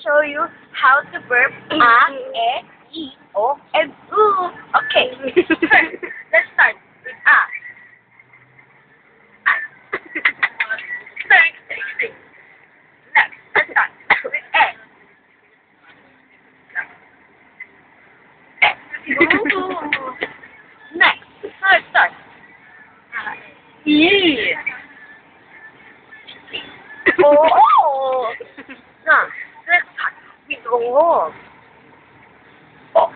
show you how to burp e, o, and oo. Okay. First, let's start with a. Stay. Next, let's start with e. Next, let's start. E. Oh. Now, let's start with o. O.